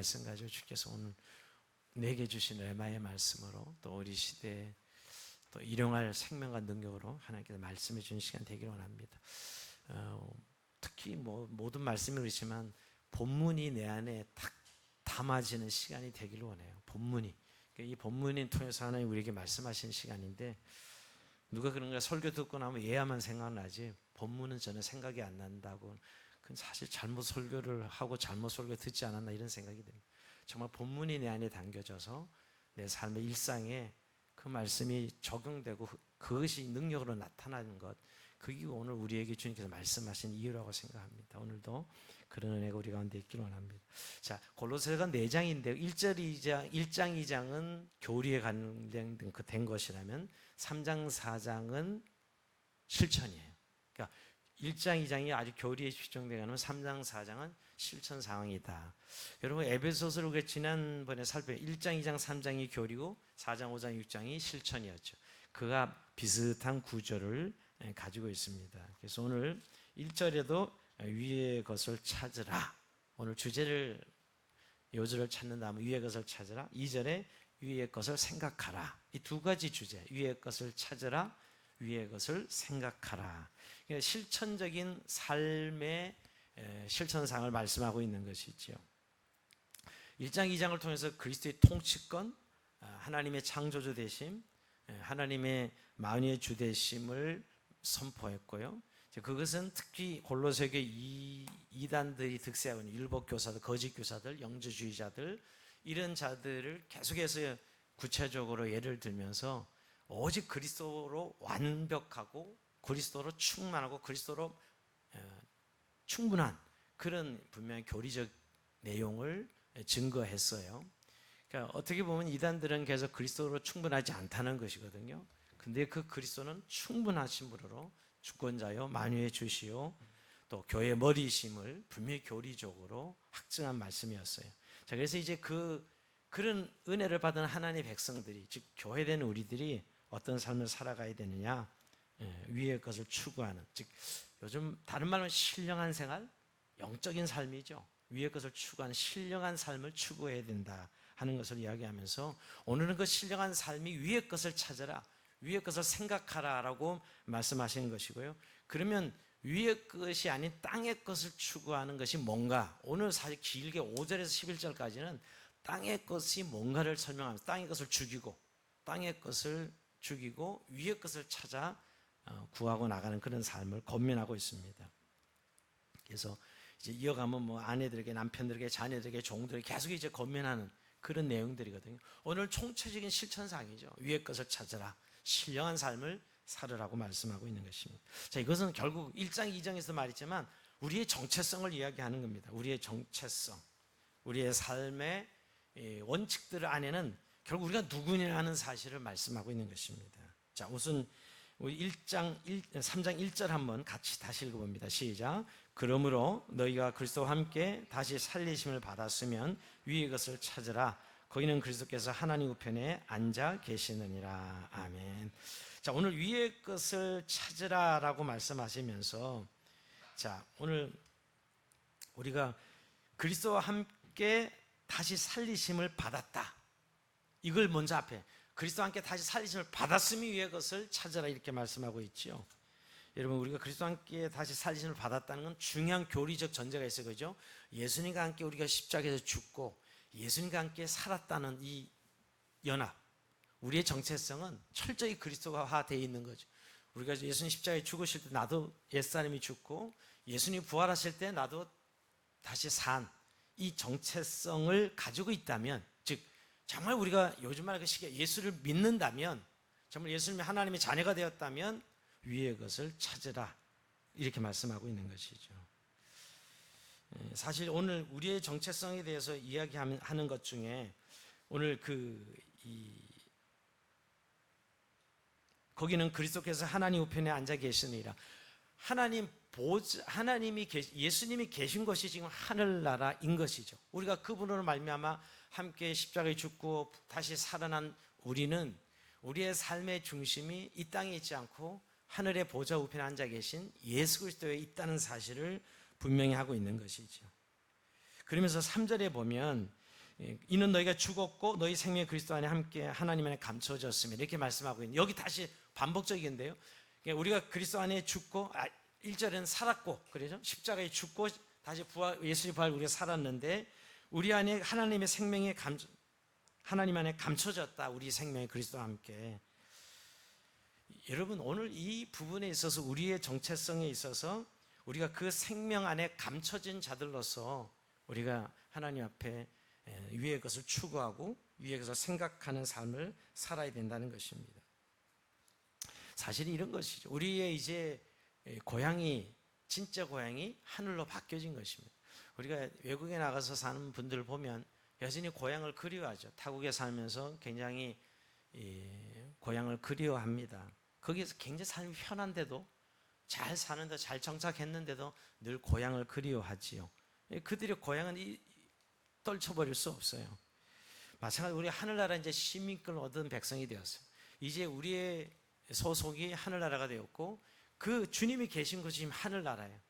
말씀 가지고 주께서 오늘 내게 주신 레마의 말씀으로 또 우리 시대에 또 일용할 생명과 능력으로 하나님께서 말씀해 주신 시간 되기를 원합니다. 특히 모든 말씀이 그렇지만 본문이 내 안에 딱 담아지는 시간이 되기를 원해요. 본문이. 이 본문을 통해서 하나님 우리에게 말씀하시는 시간인데, 누가 그런가 설교 듣고 나면 예야만 생각나지 본문은 전혀 생각이 안 난다고, 그건 사실 잘못 설교를 하고 잘못 설교 듣지 않았나 이런 생각이 듭니다. 정말 본문이 내 안에 담겨져서 내 삶의 일상에 그 말씀이 적용되고 그것이 능력으로 나타나는 것, 그게 오늘 우리에게 주님께서 말씀하신 이유라고 생각합니다. 오늘도 그런 은혜가 우리 가운데 있기를 원합니다. 자, 골로새가 4장인데요. 1장, 2장은 교리에 관련된 것이라면 3장, 4장은 실천이에요. 그러니까 1장, 2장이 아주 교리에 집중되면 3장, 4장은 실천 상황이다. 여러분, 에베소서를 우리가 지난번에 살펴 1장, 2장, 3장이 교리고 4장, 5장, 6장이 실천이었죠. 그가 비슷한 구조를 가지고 있습니다. 그래서 오늘 1절에도 위의 것을 찾으라. 오늘 주제를, 요절을 찾는다면 위의 것을 찾으라. 2절에 위의 것을 생각하라. 이 두 가지 주제, 위의 것을 찾으라, 위의 것을 생각하라. 실천적인 삶의 실천상을 말씀하고 있는 것이죠. 1장, 2장을 통해서 그리스도의 통치권, 하나님의 창조주 되심, 하나님의 만유의 주 되심을 선포했고요. 그것은 특히 골로새교회 이단들이 득세하고 있는 율법 교사들, 거짓 교사들, 영주주의자들, 이런 자들을 계속해서 구체적으로 예를 들면서 오직 그리스도로 완벽하고 그리스도로 충만하고 그리스도로 충분한 그런 분명히 교리적 내용을 증거했어요. 그러니까 어떻게 보면 이단들은 계속 그리스도로 충분하지 않다는 것이거든요. 근데 그 그리스도는 충분하신 분으로 주권자요 만유의 주시요 또 교회의 머리이심을 분명히 교리적으로 확증한 말씀이었어요. 자, 그래서 이제 그런 은혜를 받은 하나님의 백성들이, 즉 교회된 우리들이 어떤 삶을 살아가야 되느냐, 위의 것을 추구하는, 즉 요즘 다른 말로 신령한 생활, 영적인 삶이죠. 위의 것을 추구하는 신령한 삶을 추구해야 된다 하는 것을 이야기하면서, 오늘은 그 신령한 삶이 위의 것을 찾아라, 위의 것을 생각하라라고 말씀하시는 것이고요. 그러면 위의 것이 아닌 땅의 것을 추구하는 것이 뭔가, 오늘 사실 길게 5절에서 11절까지는 땅의 것이 뭔가를 설명하면서 땅의 것을 죽이고 땅의 것을 죽이고 위의 것을 찾아 구하고 나가는 그런 삶을 권면하고 있습니다. 그래서 이제 이어가면 아내들에게, 남편들에게, 자녀들에게, 종들에게 계속 이제 권면하는 그런 내용들이거든요. 오늘 총체적인 실천상이죠. 위의 것을 찾으라, 신령한 삶을 살으라고 말씀하고 있는 것입니다. 자, 이것은 결국 1장, 2장에서 말했지만 우리의 정체성을 이야기하는 겁니다. 우리의 정체성, 우리의 삶의 원칙들 안에는 결국 우리가 누구냐는 사실을 말씀하고 있는 것입니다. 자, 우선 우리 3장 1절 한번 같이 다시 읽어봅니다. 시작. 그러므로 너희가 그리스도와 함께 다시 살리심을 받았으면 위의 것을 찾으라. 거기는 그리스도께서 하나님 우편에 앉아 계시느니라. 아멘. 자, 오늘 위의 것을 찾으라라고 말씀하시면서, 자, 오늘 우리가 그리스도와 함께 다시 살리심을 받았다, 이걸 먼저 앞에, 그리스도와 함께 다시 살리심을 받았음이 위의 것을 찾으라, 이렇게 말씀하고 있죠. 여러분, 우리가 그리스도와 함께 다시 살리심을 받았다는 건 중요한 교리적 전제가 있어요. 그죠? 예수님과 함께 우리가 십자가에서 죽고 예수님과 함께 살았다는 이 연합, 우리의 정체성은 철저히 그리스도화되어 있는 거죠. 우리가 예수님 십자가에 죽으실 때 나도 옛사람이 죽고 예수님 부활하실 때 나도 다시 산, 이 정체성을 가지고 있다면, 즉 정말 우리가 요즘 말 그 시기에 예수를 믿는다면, 정말 예수님이 하나님의 자녀가 되었다면 위의 것을 찾으라, 이렇게 말씀하고 있는 것이죠. 사실 오늘 우리의 정체성에 대해서 이야기하는 것 중에 오늘 거기는 그리스도께서 하나님 우편에 앉아 계시느니라. 예수님이 계신 것이 지금 하늘나라인 것이죠. 우리가 그분으로 말미암아 함께 십자가에 죽고 다시 살아난 우리는 우리의 삶의 중심이 이 땅에 있지 않고 하늘의 보좌 우편에 앉아 계신 예수 그리스도에 있다는 사실을 분명히 하고 있는 것이죠. 그러면서 3절에 보면 이는 너희가 죽었고 너희 생명이 그리스도 안에 함께 하나님 안에 감춰졌으며 이렇게 말씀하고 있는, 여기 다시 반복적인데요. 그러니까 우리가 그리스도 안에 죽고 1절에는 살았고, 그래죠? 십자가에 죽고 다시 부활, 예수의 부활 우리가 살았는데 우리 안에 하나님의 생명이 하나님 안에 감춰졌다. 우리 생명이 그리스도와 함께. 여러분, 오늘 이 부분에 있어서 우리의 정체성에 있어서 우리가 그 생명 안에 감춰진 자들로서 우리가 하나님 앞에 위의 것을 추구하고 위의 것을 생각하는 삶을 살아야 된다는 것입니다. 사실 이런 것이죠. 우리의 이제 고향이, 진짜 고향이 하늘로 바뀌어진 것입니다. 우리가 외국에 나가서 사는 분들을 보면 여전히 고향을 그리워하죠. 타국에 살면서 굉장히 고향을 그리워합니다. 거기에서 굉장히 삶이 편한데도, 잘 사는데, 잘 정착했는데도 늘 고향을 그리워하지요. 그들의 고향은 떨쳐버릴 수 없어요. 마찬가지로 우리 하늘나라 이제 시민권을 얻은 백성이 되었어요. 이제 우리의 소속이 하늘나라가 되었고, 그 주님이 계신 곳이 지금 하늘나라예요.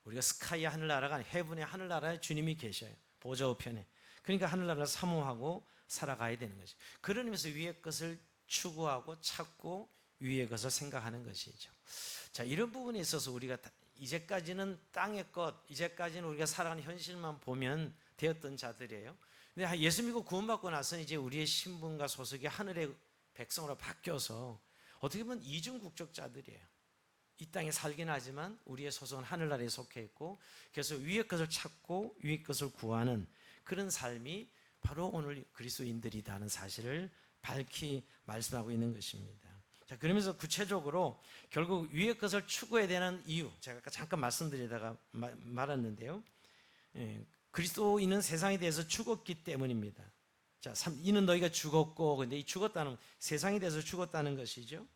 우리가 스카이의 하늘나라가 아니라 헤븐의 하늘나라에 주님이 계셔요. 보좌 우편에. 그러니까 하늘나라를 사모하고 살아가야 되는 거죠. 그런 의미에서 위의 것을 추구하고 찾고 위의 것을 생각하는 것이죠. 자, 이런 부분에 있어서 우리가 이제까지는 땅의 것, 이제까지는 우리가 살아가는 현실만 보면 되었던 자들이에요. 근데 예수 믿고 구원받고 나서는 이제 우리의 신분과 소속이 하늘의 백성으로 바뀌어서 어떻게 보면 이중 국적자들이에요. 이 땅에 살긴 하지만 우리의 소속은 하늘나라에 속해 있고, 그래서 위의 것을 찾고 위의 것을 구하는 그런 삶이 바로 오늘 그리스도인들이라는 사실을 밝히 말씀하고 있는 것입니다. 자, 그러면서 구체적으로 결국 위의 것을 추구해야 되는 이유, 제가 아까 잠깐 말씀드리다가 말았는데요. 그리스도인은 세상에 대해서 죽었기 때문입니다. 자, 이는 너희가 죽었고, 근데 이 죽었다는, 세상에 대해서 죽었다는 것이죠.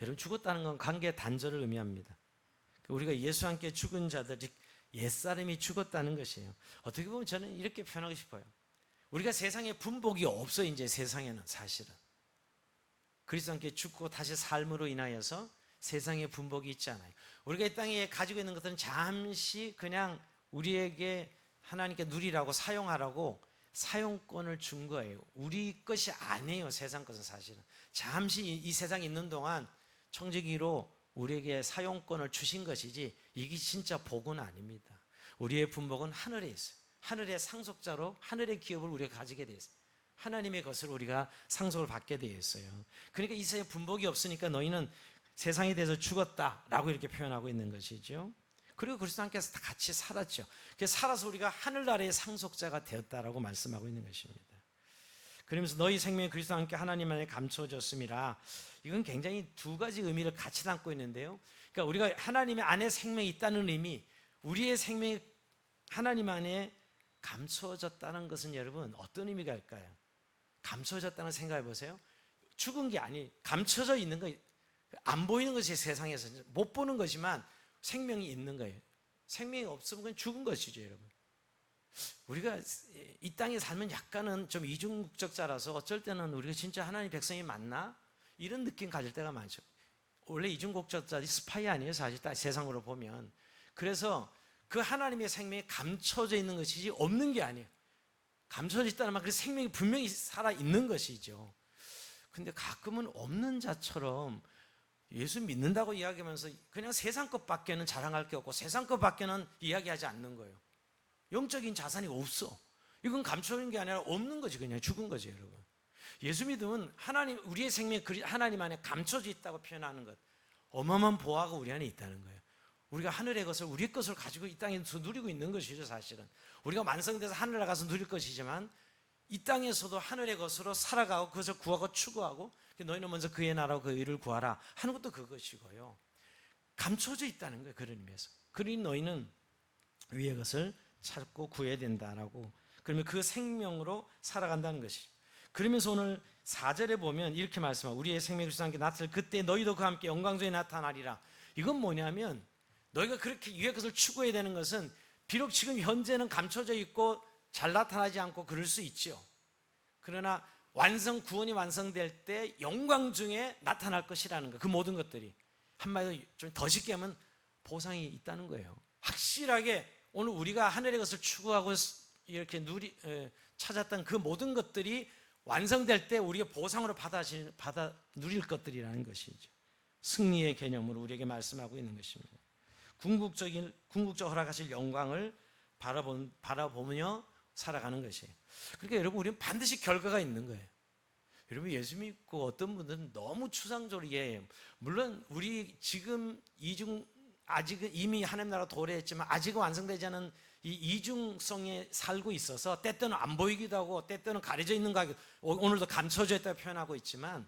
여러분, 죽었다는 건 관계 단절을 의미합니다. 우리가 예수와 함께 죽은 자들이 옛사람이 죽었다는 것이에요. 어떻게 보면 저는 이렇게 표현하고 싶어요. 우리가 세상에 분복이 없어. 이제 세상에는 사실은 그리스도와 함께 죽고 다시 삶으로 인하여서 세상에 분복이 있지 않아요. 우리가 이 땅에 가지고 있는 것들은 잠시 그냥 우리에게 하나님께 누리라고, 사용하라고 사용권을 준 거예요. 우리 것이 아니에요. 세상 것은 사실은 잠시 이 세상에 있는 동안 청지기로 우리에게 사용권을 주신 것이지, 이게 진짜 복은 아닙니다. 우리의 분복은 하늘에 있어요. 하늘의 상속자로 하늘의 기업을 우리가 가지게 되어 있어요. 하나님의 것을 우리가 상속을 받게 되어 있어요. 그러니까 이 세상에 분복이 없으니까 너희는 세상에 대해서 죽었다라고 이렇게 표현하고 있는 것이죠. 그리고 그리스도와 함께 같이 살았죠. 그래서 살아서 우리가 하늘나라의 상속자가 되었다라고 말씀하고 있는 것입니다. 그러면서 너희 생명이 그리스도와 함께 하나님 안에 감춰졌음이라, 이건 굉장히 두 가지 의미를 같이 담고 있는데요. 그러니까 우리가 하나님의 안에 생명이 있다는 의미, 우리의 생명이 하나님 안에 감춰졌다는 것은 여러분 어떤 의미가 할까요? 감춰졌다는 생각해 보세요. 죽은 게 아니, 감춰져 있는 거, 안 보이는 것이 세상에서 못 보는 거지만 생명이 있는 거예요. 생명이 없으면 그건 죽은 것이죠, 여러분. 우리가 이 땅에 살면 약간은 좀 이중국적자라서 어쩔 때는 우리가 진짜 하나님 백성이 맞나? 이런 느낌 가질 때가 많죠. 원래 이중국적자들이 스파이 아니에요, 사실 세상으로 보면. 그래서 그 하나님의 생명이 감춰져 있는 것이지 없는 게 아니에요. 감춰져 있다는 말, 그 생명이 분명히 살아있는 것이죠. 근데 가끔은 없는 자처럼 예수 믿는다고 이야기하면서 그냥 세상 것밖에는 자랑할 게 없고 세상 것밖에는 이야기하지 않는 거예요. 영적인 자산이 없어. 이건 감춰진 게 아니라 없는 거지, 그냥 죽은 거지, 여러분. 예수 믿으면 하나님, 우리의 생명이 하나님 안에 감춰져 있다고 표현하는 것, 어마어마한 보화가 우리 안에 있다는 거예요. 우리가 하늘의 것을, 우리 것을 가지고 이 땅에서 누리고 있는 것이죠, 사실은. 우리가 완성돼서 하늘 나가서 누릴 것이지만 이 땅에서도 하늘의 것으로 살아가고 그것을 구하고 추구하고, 너희는 먼저 그의 나라와 그의 의를 구하라 하는 것도 그것이고요. 감춰져 있다는 거예요, 그런 의미에서. 그러니 너희는 위의 것을 찾고 구해야 된다라고, 그러면 그 생명으로 살아간다는 것이. 그러면서 오늘 4절에 보면 이렇게 말씀하고, 우리의 생명이 그리스도와 함께 나타날 그때 너희도 그와 함께 영광중에 나타나리라. 이건 뭐냐면, 너희가 그렇게 위의 것을 추구해야 되는 것은, 비록 지금 현재는 감춰져 있고 잘 나타나지 않고 그럴 수 있죠. 그러나 구원이 완성될 때 영광 중에 나타날 것이라는 거, 그 모든 것들이. 한마디로 좀 더 쉽게 하면 보상이 있다는 거예요. 확실하게 오늘 우리가 하늘의 것을 추구하고 이렇게 찾았던 그 모든 것들이 완성될 때 우리가 보상으로 받아 누릴 것들이라는 것이죠. 승리의 개념으로 우리에게 말씀하고 있는 것입니다. 궁극적 허락하실 영광을 바라보며 살아가는 것이에요. 그러니까 여러분, 우리는 반드시 결과가 있는 거예요. 여러분, 예수 믿고 어떤 분들은 너무 추상적으로 이해해요. 물론 우리 지금 아직은 이미 하나님 나라 도래했지만 아직은 완성되지 않은 이 이중성에 살고 있어서 때때는 안 보이기도 하고 때때는 가려져 있는 거 하고 오늘도 감춰져 있다고 표현하고 있지만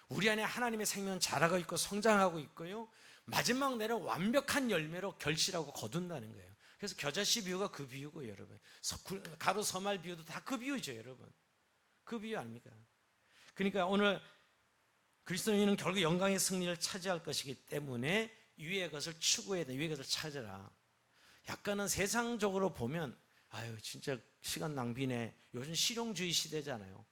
우리 안에 하나님의 생명은 자라고 있고 성장하고 있고요. 마지막 내는 완벽한 열매로 결실하고 거둔다는 거예요. 그래서 겨자씨 비유가 그 비유고 여러분. 가로 서말 비유도 다 그 비유죠, 여러분. 그 비유 아닙니까? 그러니까 오늘 그리스도인은 결국 영광의 승리를 차지할 것이기 때문에 위의 것을 추구해야 돼. 위의 것을 찾으라. 약간은 세상적으로 보면 아유 진짜 시간 낭비네. 요즘 실용주의 시대잖아요.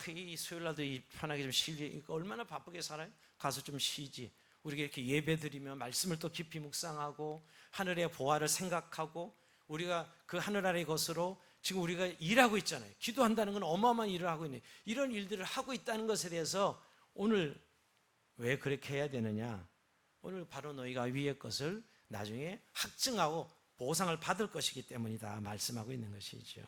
이 수요일날도 편하게 좀 쉬지. 얼마나 바쁘게 살아요? 가서 좀 쉬지. 우리가 이렇게 예배드리며 말씀을 또 깊이 묵상하고 하늘의 보화를 생각하고 우리가 그 하늘 아래의 것으로 지금 우리가 일하고 있잖아요. 기도한다는 건 어마어마한 일을 하고 있는, 이런 일들을 하고 있다는 것에 대해서 오늘 왜 그렇게 해야 되느냐? 오늘 바로 너희가 위의 것을 나중에 확증하고 보상을 받을 것이기 때문이다 말씀하고 있는 것이죠.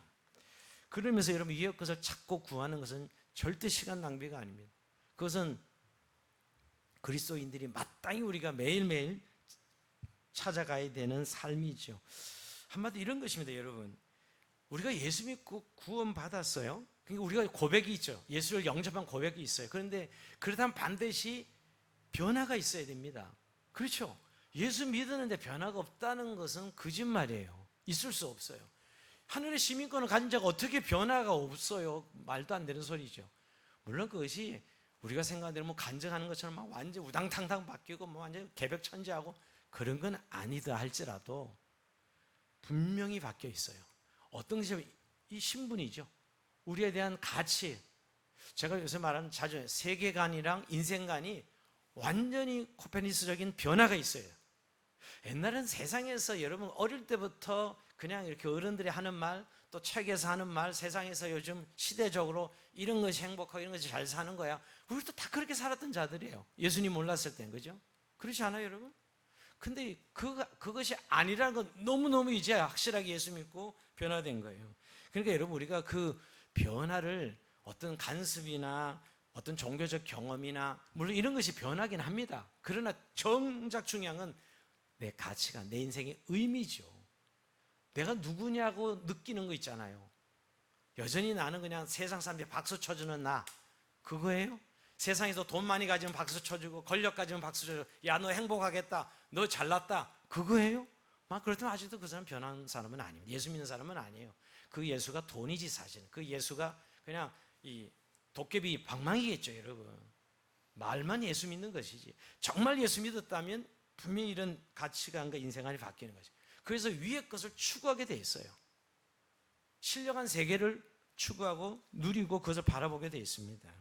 그러면서 여러분, 위의 것을 찾고 구하는 것은 절대 시간 낭비가 아닙니다. 그것은 그리스도인들이 마땅히 우리가 매일매일 찾아가야 되는 삶이죠. 한마디로 이런 것입니다, 여러분. 우리가 예수 믿고 구원 받았어요. 그러니까 우리가 고백이 있죠. 예수를 영접한 고백이 있어요. 그런데 그렇다면 반드시 변화가 있어야 됩니다. 그렇죠? 예수 믿었는데 변화가 없다는 것은 거짓말이에요. 있을 수 없어요. 하늘의 시민권을 가진 자가 어떻게 변화가 없어요? 말도 안 되는 소리죠. 물론 그것이 우리가 생각하는 뭐 간증하는 것처럼 막 완전 우당탕탕 바뀌고 뭐 완전 개벽천지하고 그런 건 아니다 할지라도 분명히 바뀌어 있어요. 어떤 것이 이 신분이죠. 우리에 대한 가치. 제가 요새 말하는 자주 세계관이랑 인생관이 완전히 코페르니쿠스적인 변화가 있어요. 옛날엔 세상에서 여러분 어릴 때부터 그냥 이렇게 어른들이 하는 말, 또 책에서 하는 말, 세상에서 요즘 시대적으로 이런 것이 행복하고 이런 것이 잘 사는 거야. 우리도 다 그렇게 살았던 자들이에요. 예수님 몰랐을 땐, 그죠? 그렇지 않아요, 여러분? 근데 그것이 아니라는 건 너무너무 이제 확실하게 예수 믿고 변화된 거예요. 그러니까 여러분, 우리가 그 변화를 어떤 간습이나 어떤 종교적 경험이나 물론 이런 것이 변하긴 합니다. 그러나 정작 중요한 건 내 가치관, 내 인생의 의미죠. 내가 누구냐고 느끼는 거 있잖아요. 여전히 나는 그냥 세상 사람들이 박수 쳐주는 나, 그거예요? 세상에서 돈 많이 가지면 박수 쳐주고 권력 가지면 박수 쳐주고 야 너 행복하겠다, 너 잘났다, 그거예요? 막 그렇다면 아직도 그 사람 변한 사람은 아닙니다. 예수 믿는 사람은 아니에요. 그 예수가 돈이지 사실. 그 예수가 그냥 이 도깨비 방망이겠죠, 여러분. 말만 예수 믿는 것이지. 정말 예수 믿었다면 분명히 이런 가치관과 인생관이 바뀌는 거죠. 그래서 위의 것을 추구하게 돼 있어요. 신령한 세계를 추구하고 누리고 그것을 바라보게 돼 있습니다.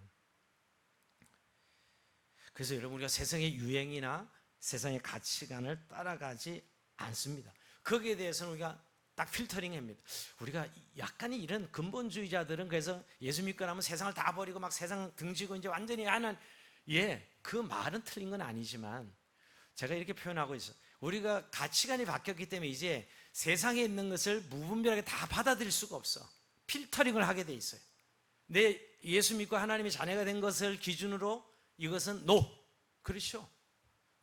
그래서 여러분, 우리가 세상의 유행이나 세상의 가치관을 따라가지 않습니다. 거기에 대해서는 우리가 딱 필터링합니다. 우리가 약간의 이런 근본주의자들은 그래서 예수 믿고 나면 세상을 다 버리고 막 세상 등지고 이제 완전히 하는, 그 말은 틀린 건 아니지만 제가 이렇게 표현하고 있어요. 우리가 가치관이 바뀌었기 때문에 이제 세상에 있는 것을 무분별하게 다 받아들일 수가 없어. 필터링을 하게 돼 있어요. 내 예수 믿고 하나님의 자녀가 된 것을 기준으로 이것은 NO. 그렇죠?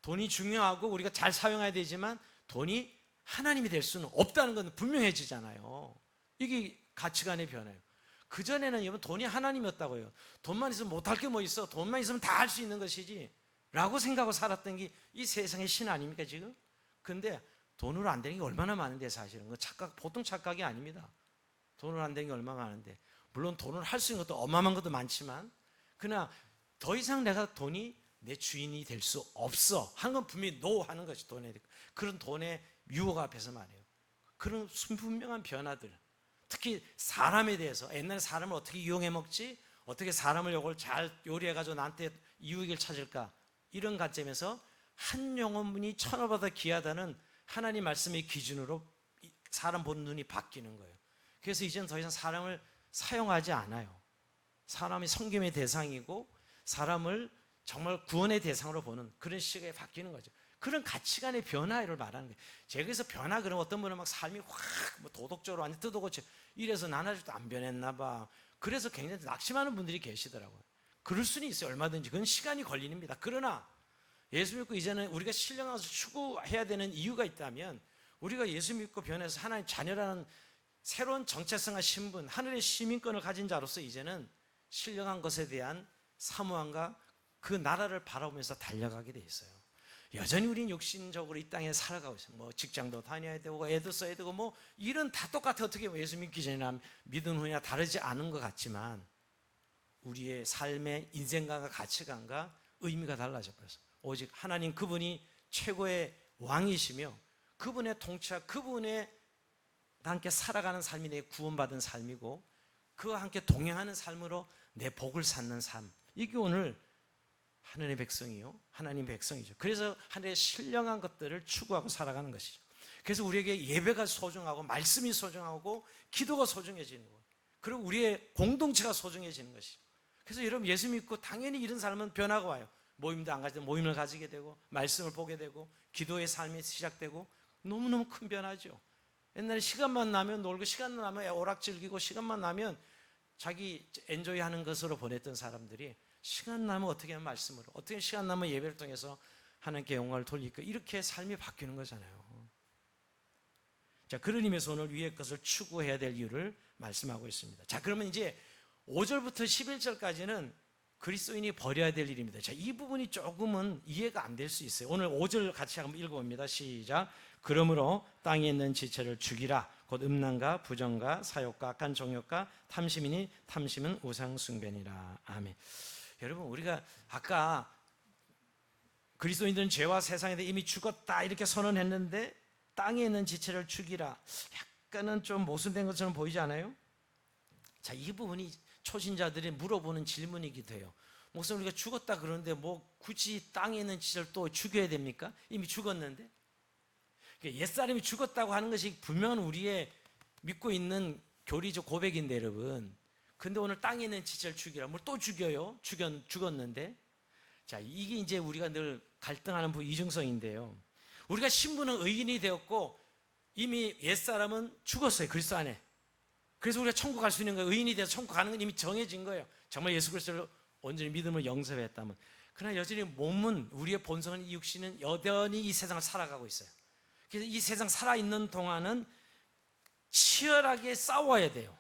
돈이 중요하고 우리가 잘 사용해야 되지만 돈이 하나님이 될 수는 없다는 건 분명해지잖아요. 이게 가치관의 변화예요. 그전에는 여러분 돈이 하나님이었다고요. 돈만 있으면 못할 게 뭐 있어. 돈만 있으면 다 할 수 있는 것이지 라고 생각하고 살았던 게 이 세상의 신 아닙니까 지금? 근데 돈으로 안 되는 게 얼마나 많은데 사실은. 보통 착각이 아닙니다. 돈으로 안 되는 게 얼마나 많은데. 물론 돈을 할 수 있는 것도 어마어마한 것도 많지만 그러나 더 이상 내가 돈이 내 주인이 될 수 없어 하는 건 분명히 NO 하는 것이 돈에. 그런 돈의 유혹 앞에서 말이에요. 그런 분명한 변화들, 특히 사람에 대해서 옛날에 사람을 어떻게 이용해 먹지, 어떻게 사람을 이걸 잘 요리해가지고 나한테 이익을 찾을까, 이런 관점에서 한 영혼분이 천하보다 귀하다는 하나님 말씀의 기준으로 사람 보는 눈이 바뀌는 거예요. 그래서 이제는 더 이상 사람을 사용하지 않아요. 사람이 섬김의 대상이고 사람을 정말 구원의 대상으로 보는 그런 시각에 바뀌는 거죠. 그런 가치관의 변화를 말하는 거예요. 제가 그래서 변화 그러면 어떤 분은 막 삶이 확 도덕적으로 완전 뜯어고쳐 이래서 나는 아직도 안 변했나 봐. 그래서 굉장히 낙심하는 분들이 계시더라고요. 그럴 수는 있어요. 얼마든지. 그건 시간이 걸리는 겁니다. 그러나 예수 믿고 이제는 우리가 신령하서 추구해야 되는 이유가 있다면 우리가 예수 믿고 변해서 하나님 자녀라는 새로운 정체성과 신분, 하늘의 시민권을 가진 자로서 이제는 신령한 것에 대한 사모함과 그 나라를 바라보면서 달려가게 돼 있어요. 여전히 우리는 육신적으로 이 땅에 살아가고 있어요. 뭐 직장도 다녀야 되고 애도 써야 되고 뭐 일은 다 똑같아. 어떻게 보면 예수 믿기 전이나 믿은 후나 다르지 않은 것 같지만 우리의 삶의 인생관과 가치관과 의미가 달라져 버렸어요. 오직 하나님 그분이 최고의 왕이시며 그분의 통치와 그분의 함께 살아가는 삶이 내 구원받은 삶이고 그와 함께 동행하는 삶으로 내 복을 쌓는 삶. 이게 오늘 하나님의 백성이요, 하나님 백성이죠. 그래서 하늘의 신령한 것들을 추구하고 살아가는 것이죠. 그래서 우리에게 예배가 소중하고 말씀이 소중하고 기도가 소중해지는 거예요. 그리고 우리의 공동체가 소중해지는 것이죠. 그래서 여러분 예수 믿고 당연히 이런 삶은 변화가 와요. 모임도 안 가지고 모임을 가지게 되고 말씀을 보게 되고 기도의 삶이 시작되고 너무너무 큰 변화죠. 옛날에 시간만 나면 놀고 시간만 나면 오락 즐기고 시간만 나면 자기 엔조이 하는 것으로 보냈던 사람들이 시간 나면 어떻게 하면 말씀으로 어떻게 시간 나면 예배를 통해서 하나님께 영광을 돌리까 이렇게 삶이 바뀌는 거잖아요. 자, 그런 의미에서 오늘 위의 것을 추구해야 될 이유를 말씀하고 있습니다. 자, 그러면 이제 5절부터 11절까지는 그리스도인이 버려야 될 일입니다. 자, 이 부분이 조금은 이해가 안 될 수 있어요. 오늘 5절 같이 한번 읽어봅니다. 시작. 그러므로 땅에 있는 지체를 죽이라. 곧 음란과 부정과 사욕과 악한 종욕과 탐심이니 탐심은 우상 숭배니라. 아멘. 여러분 우리가 아까 그리스도인들은 죄와 세상에 대해 이미 죽었다 이렇게 선언했는데 땅에 있는 지체를 죽이라. 약간은 좀 모순된 것처럼 보이지 않아요? 자, 이 부분이 초신자들이 물어보는 질문이기도 해요. 목사님 우리가 죽었다 그러는데 뭐 굳이 땅에 있는 지체를 또 죽여야 됩니까? 이미 죽었는데. 옛사람이 죽었다고 하는 것이 분명한 우리의 믿고 있는 교리적 고백인데 여러분, 근데 오늘 땅에 있는 지체를 죽이라. 뭘 또 죽여요? 죽었는데. 자, 이게 이제 우리가 늘 갈등하는 이중성인데요. 우리가 신분은 의인이 되었고 이미 옛사람은 죽었어요. 그리스도 안에. 그래서 우리가 천국 갈 수 있는 거예요. 의인이 돼서 천국 가는 건 이미 정해진 거예요. 정말 예수 그리스도를 온전히 믿음을 영접했다면. 그러나 여전히 몸은, 우리의 본성은, 이 육신은 여전히 이 세상을 살아가고 있어요. 그래서 이 세상 살아있는 동안은 치열하게 싸워야 돼요.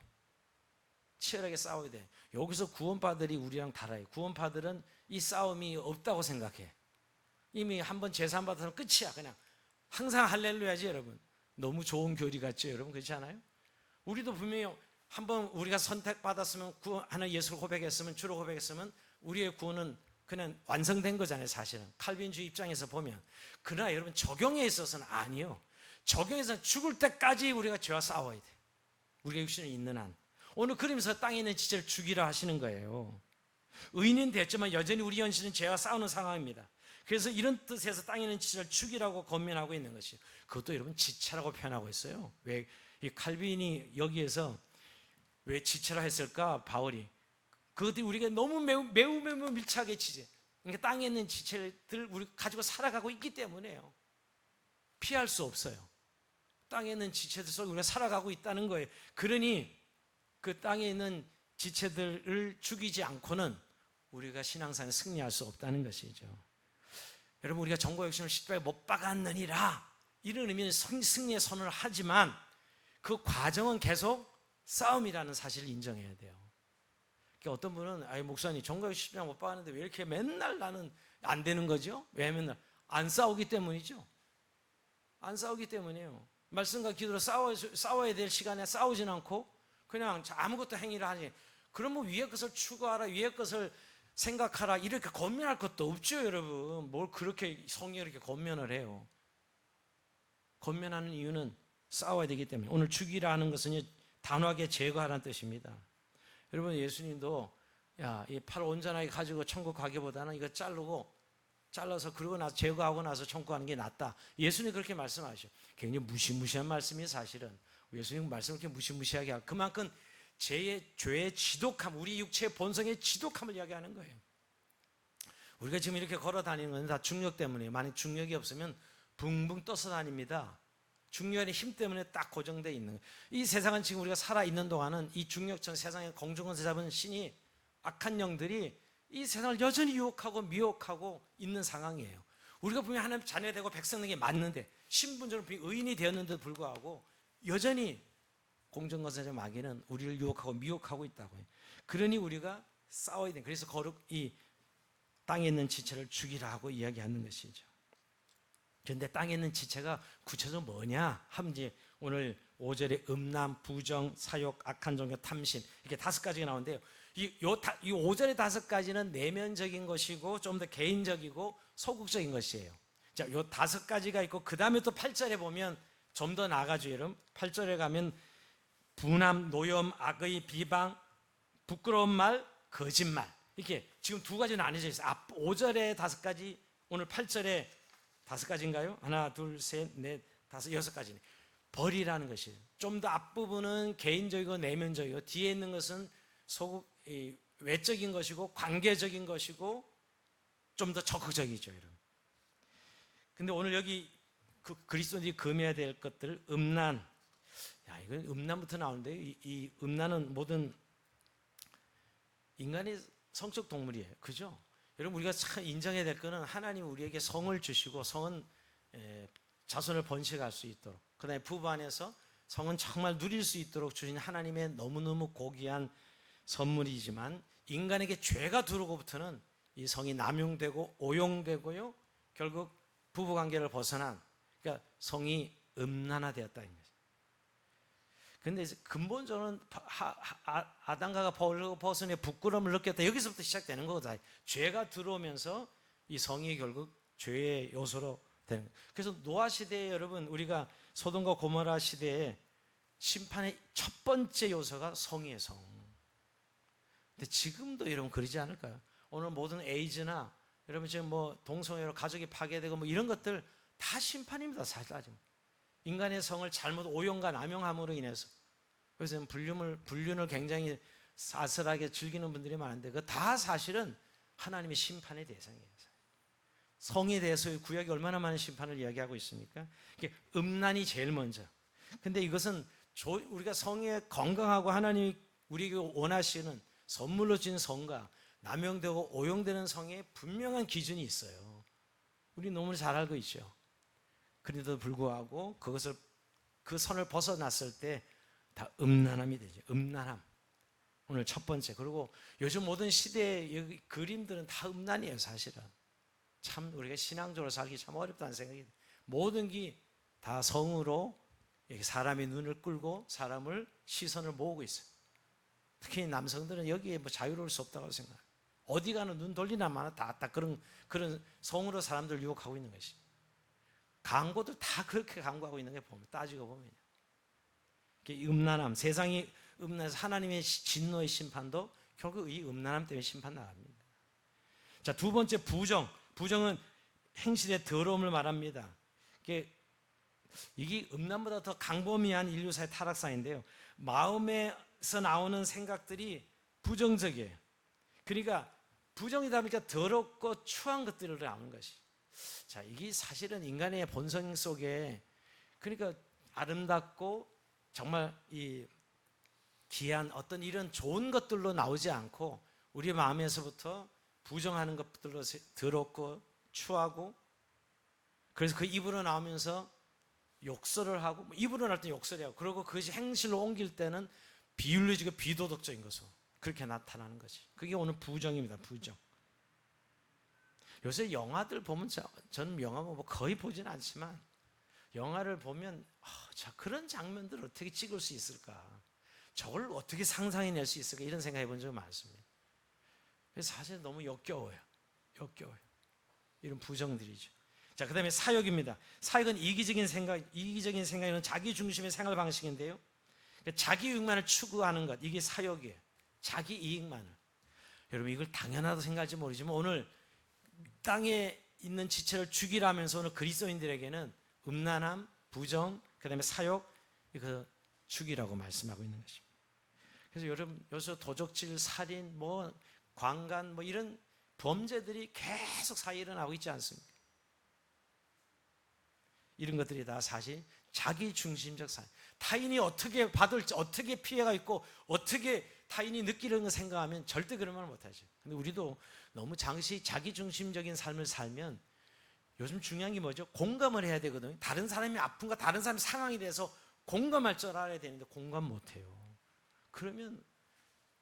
치열하게 싸워야 돼요. 여기서 구원파들이 우리랑 달라요. 구원파들은 이 싸움이 없다고 생각해. 이미 한번 제산 받아서 끝이야. 그냥 항상 할렐루야지 여러분. 너무 좋은 교리 같죠 여러분? 그렇지 않아요? 우리도 분명히 한번 우리가 선택받았으면, 하나 예수를 고백했으면, 주로 고백했으면 우리의 구원은 그냥 완성된 거잖아요. 사실은 칼빈주의 입장에서 보면. 그러나 여러분 적용에 있어서는 아니요. 적용에서는 죽을 때까지 우리가 죄와 싸워야 돼. 우리가 육신이 있는 한. 오늘 그러면서 땅에 있는 지체를 죽이라 하시는 거예요. 의인은 됐지만 여전히 우리 현실은 죄와 싸우는 상황입니다. 그래서 이런 뜻에서 땅에 있는 지체를 죽이라고 권면하고 있는 것이에요. 그것도 여러분 지체라고 표현하고 있어요. 왜 이 칼빈이 여기에서 왜 지체라 했을까? 바울이 그것들이 우리가 너무 매우 밀착하게 지체. 그러니까 땅에 있는 지체들 우리 가지고 살아가고 있기 때문에요. 피할 수 없어요. 땅에 있는 지체들 속에 우리가 살아가고 있다는 거예요. 그러니 그 땅에 있는 지체들을 죽이지 않고는 우리가 신앙생활에 승리할 수 없다는 것이죠. 여러분 우리가 정고 욕심을 십자가에 못 박았느니라 이런 의미는 승리의 선언을 하지만 그 과정은 계속 싸움이라는 사실을 인정해야 돼요. 그러니까 어떤 분은 아이 목사님 정고 욕심 십자가 못 박았는데 왜 이렇게 맨날 나는 안 되는 거죠? 왜 맨날? 안 싸우기 때문이죠. 안 싸우기 때문이에요. 말씀과 기도로 싸워야 될 시간에 싸우진 않고 그냥 아무것도 행위를 하지. 그러면 위의 것을 추구하라, 위의 것을 생각하라 이렇게 권면할 것도 없죠 여러분. 뭘 그렇게 성경에 이렇게 권면을 해요. 권면하는 이유는 싸워야 되기 때문에. 오늘 죽이라 하는 것은 단호하게 제거하라는 뜻입니다. 여러분 예수님도 이 팔 온전하게 가지고 천국 가기보다는 이거 잘라서 그러고 나서 제거하고 나서 천국 가는 게 낫다. 예수님 그렇게 말씀하셔. 굉장히 무시무시한 말씀이 사실은. 예수님 말씀을 이렇게 무시무시하게 하고 그만큼 죄의 지독함, 우리 육체의 본성의 지독함을 이야기하는 거예요. 우리가 지금 이렇게 걸어 다니는 건 다 중력 때문이에요. 만약 중력이 없으면 붕붕 떠서 다닙니다. 중력의 힘 때문에 딱 고정되어 있는 거예요. 이 세상은 지금 우리가 살아있는 동안은 이 중력처럼 세상에 공중권세 잡은 신이, 악한 영들이 이 세상을 여전히 유혹하고 미혹하고 있는 상황이에요. 우리가 분명히 하나님 자녀되고 백성 되는 게 맞는데, 신분적으로 의인이 되었는데도 불구하고 여전히 공중권세 마귀는 우리를 유혹하고 미혹하고 있다고 해요. 그러니 우리가 싸워야 돼요. 그래서 이 땅에 있는 지체를 죽이라고 이야기하는 것이죠. 그런데 땅에 있는 지체가 구체적으로 뭐냐 하면 이제 오늘 5절에 음란, 부정, 사욕, 악한 종교, 탐심 이렇게 5가지가 나오는데요. 이 5절의 5가지는 내면적인 것이고 좀 더 개인적이고 소극적인 것이에요. 자, 요 5가지가 있고 그 다음에 또 8절에 보면 좀 더 나아가죠. 여러분 8절에 가면 분함, 노염, 악의, 비방, 부끄러운 말, 거짓말 이렇게 지금 2가지 나뉘어져 있어요. 5절에 5가지, 오늘 8절에 5가지인가요? 하나, 둘, 셋, 넷, 다섯, 6가지네. 벌이라는 것이에요. 좀 더 앞부분은 개인적이고 내면적이고 뒤에 있는 것은 외적인 것이고 관계적인 것이고 좀 더 적극적이죠, 여러분. 근데 오늘 여기 그리스도인들이 금해야 될 것들, 음란. 야, 이건 음란부터 나오는데 이 음란은 모든 인간의 성적 동물이에요. 그죠? 여러분 우리가 참 인정해야 될 것은 하나님 우리에게 성을 주시고 성은 자손을 번식할 수 있도록, 그 다음에 부부 안에서 성은 정말 누릴 수 있도록 주신 하나님의 너무너무 고귀한 선물이지만 인간에게 죄가 들어오고부터는 이 성이 남용되고 오용되고요, 결국 부부관계를 벗어난, 그러니까 성이 음란화되었다는 거죠. 근데 근본적으로는 아담과 벗어내 부끄러움을 느꼈다. 여기서부터 시작되는 거다. 죄가 들어오면서 이 성이 결국 죄의 요소로 되는 거예요. 그래서 노아 시대에 여러분 우리가 소돔과 고모라 시대에 심판의 첫 번째 요소가 성이에요. 성. 근데 지금도 여러분 그러지 않을까요? 오늘 모든 에이즈나 여러분 지금 뭐 동성애로 가족이 파괴되고 뭐 이런 것들 다 심판입니다. 사실 따지면. 인간의 성을 잘못 오용과 남용함으로 인해서. 그래서 불륜을 굉장히 사슬하게 즐기는 분들이 많은데 그 다 사실은 하나님의 심판의 대상이에요. 성에 대해서 구약이 얼마나 많은 심판을 이야기하고 있습니까? 음란이 제일 먼저. 근데 이것은 우리가 성에 건강하고 하나님이 우리에게 원하시는 선물로 준 성과 남용되고 오용되는 성에 분명한 기준이 있어요. 우리 너무 잘 알고 있죠. 그런데도 불구하고 그 선을 벗어났을 때 다 음란함이 되죠. 음란함. 오늘 첫 번째. 그리고 요즘 모든 시대의 그림들은 다 음란이에요, 사실은. 참 우리가 신앙적으로 살기 참 어렵다는 생각이 들어요. 모든 게 다 성으로 사람의 눈을 끌고 사람을 시선을 모으고 있어요. 특히 남성들은 여기에 뭐 자유로울 수 없다고 생각해요. 어디 가는 눈 돌리나 마나 다 그런 성으로 사람들 유혹하고 있는 것이. 광고도 다 그렇게 광고하고 있는 게 보면 따지고 보면요. 음란함, 세상이 음란해서 하나님의 진노의 심판도 결국 이 음란함 때문에 심판 나갑니다. 자, 2번째 부정. 부정은 행실의 더러움을 말합니다. 이게 음란보다 더 강범위한 인류사의 타락상인데요. 마음에서 나오는 생각들이 부정적이에요. 그러니까 부정이다 보니까 더럽고 추한 것들을 나오는 것이. 자, 이게 사실은 인간의 본성 속에, 그러니까 아름답고 정말 이 귀한 어떤 이런 좋은 것들로 나오지 않고 우리 마음에서부터 부정하는 것들로 더럽고 추하고, 그래서 그 입으로 나오면서 욕설을 하고, 입으로 나올 때 욕설이 하고, 그리고 그것이 행실로 옮길 때는 비윤리적이고 비도덕적인 것으로 그렇게 나타나는 것이. 그게 오늘 부정입니다. 부정. 요새 영화들 보면 저는 영화 뭐 거의 보진 않지만 영화를 보면 자, 그런 장면들을 어떻게 찍을 수 있을까? 저걸 어떻게 상상해낼 수 있을까? 이런 생각해 본 적이 많습니다. 그래서 사실 너무 역겨워요. 역겨워요. 이런 부정들이죠. 자, 그 다음에 사욕입니다. 사욕은 이기적인 생각이는 자기 중심의 생활 방식인데요. 자기 이익만을 추구하는 것, 이게 사욕이에요. 자기 이익만을. 여러분 이걸 당연하다고 생각할지 모르지만 오늘 땅에 있는 지체를 죽이라면서 오늘 그리스도인들에게는 음란함, 부정, 그 다음에 사욕, 이거 죽이라고 말씀하고 있는 것입니다. 그래서 여러분, 요새 도적질, 살인, 강간 이런 범죄들이 계속 사회에 일어나고 있지 않습니까? 이런 것들이 다 사실 자기중심적 삶, 타인이 어떻게 받을지, 어떻게 피해가 있고 어떻게 타인이 느끼는 걸 생각하면 절대 그런 말 못하죠. 근데 우리도 너무 자기중심적인 삶을 살면 요즘 중요한 게 뭐죠? 공감을 해야 되거든요. 다른 사람이 아픈가, 다른 사람의 상황에 대해서 공감할 줄 알아야 되는데 공감 못해요. 그러면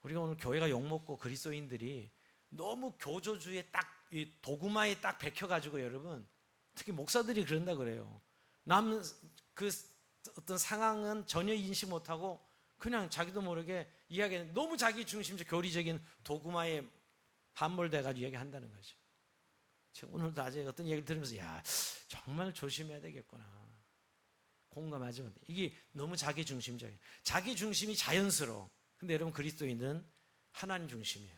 우리가 오늘 교회가 욕먹고 그리스도인들이 너무 교조주의에 이 도구마에 딱 박혀가지고, 여러분, 특히 목사들이 그런다 그래요. 남 그 어떤 상황은 전혀 인식 못하고 그냥 자기도 모르게 이야기하는, 너무 자기 중심적 교리적인 도구마에 함몰돼가지고 이야기한다는 거죠. 제가 오늘 낮에 어떤 얘기를 들으면서 정말 조심해야 되겠구나. 공감하지 못해. 이게 너무 자기 중심적이에요. 자기 중심이 자연스러워. 근데 여러분, 그리스도인은 하나님 중심이에요.